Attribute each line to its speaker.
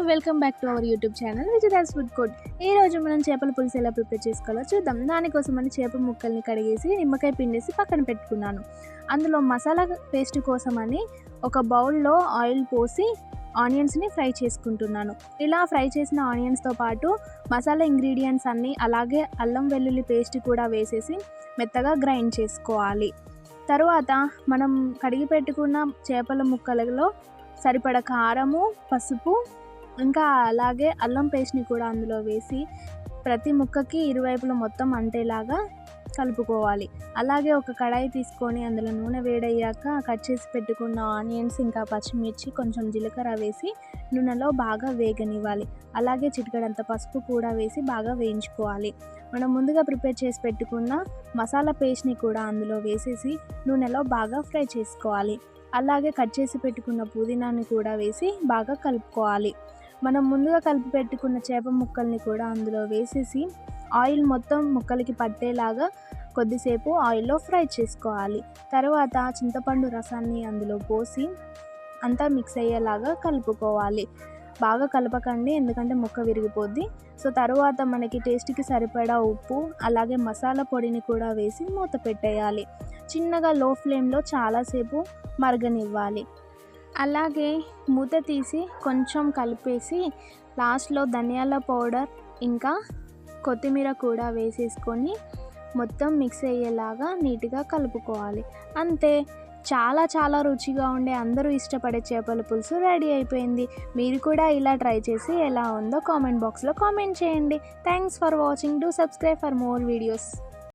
Speaker 1: Welcome back to our YouTube channel Vijidas food court. ఈ రోజు మనం చేపల పులుసు ఎలా ప్రిపేర్ చేసుకోవాలో చూద్దాం. దానికోసమని చేప ముక్కల్ని కడిగేసి నిమ్మకాయ పిండేసి పక్కన పెట్టుకున్నాను. అందులో మసాలా పేస్ట్ కోసమని ఒక బౌల్లో ఆయిల్ పోసి ఆనియన్స్ని ఫ్రై చేసుకుంటున్నాను. ఇలా ఫ్రై చేసిన ఆనియన్స్తో పాటు మసాలా ఇంగ్రీడియంట్స్ అన్నీ అలాగే అల్లం వెల్లుల్లి పేస్ట్ కూడా వేసేసి మెత్తగా గ్రైండ్ చేసుకోవాలి. తరువాత మనం కడిగి పెట్టుకున్న చేపల ముక్కలలో సరిపడ కారము, పసుపు, ఇంకా అలాగే అల్లం పేస్ట్ని కూడా అందులో వేసి ప్రతి ముక్కకి ఇరువైపులా మొత్తం అంటేలాగా కలుపుకోవాలి. అలాగే ఒక కడాయి తీసుకొని అందులో నూనె వేడయ్యాక కట్ చేసి పెట్టుకున్న ఆనియన్స్, ఇంకా పచ్చిమిర్చి, కొంచెం జీలకర్ర వేసి నూనెలో బాగా వేగనివ్వాలి. అలాగే చిటికెడంత పసుపు కూడా వేసి బాగా వేయించుకోవాలి. మనం ముందుగా ప్రిపేర్ చేసి పెట్టుకున్న మసాలా పేస్ట్ని కూడా అందులో వేసేసి నూనెలో బాగా ఫ్రై చేసుకోవాలి. అలాగే కట్ చేసి పెట్టుకున్న పుదీనాని కూడా వేసి బాగా కలుపుకోవాలి. మనం ముందుగా కలిపి పెట్టుకున్న చేప ముక్కల్ని కూడా అందులో వేసేసి ఆయిల్ మొత్తం ముక్కలకి పట్టేలాగా కొద్దిసేపు ఆయిల్లో ఫ్రై చేసుకోవాలి. తర్వాత చింతపండు రసాన్ని అందులో పోసి అంతా మిక్స్ అయ్యేలాగా కలుపుకోవాలి. బాగా కలపకండి, ఎందుకంటే ముక్క విరిగిపోద్ది. సో తర్వాత మనకి టేస్ట్కి సరిపడా ఉప్పు అలాగే మసాలా పొడిని కూడా వేసి మూత పెట్టేయాలి. చిన్నగా లో ఫ్లేమ్లో చాలాసేపు మరగనివ్వాలి. అలాగే మూత తీసి కొంచెం కలిపేసి లాస్ట్లో ధనియాల పౌడర్ ఇంకా కొత్తిమీర కూడా వేసేసుకొని మొత్తం మిక్స్ అయ్యేలాగా నీట్గా కలుపుకోవాలి. అంతే, చాలా రుచిగా ఉండే అందరూ ఇష్టపడే చేపల పులుసు రెడీ అయిపోయింది. మీరు కూడా ఇలా ట్రై చేసి ఎలా ఉందో కామెంట్ బాక్స్లో కామెంట్ చేయండి. Thanks for watching. Do subscribe for more videos.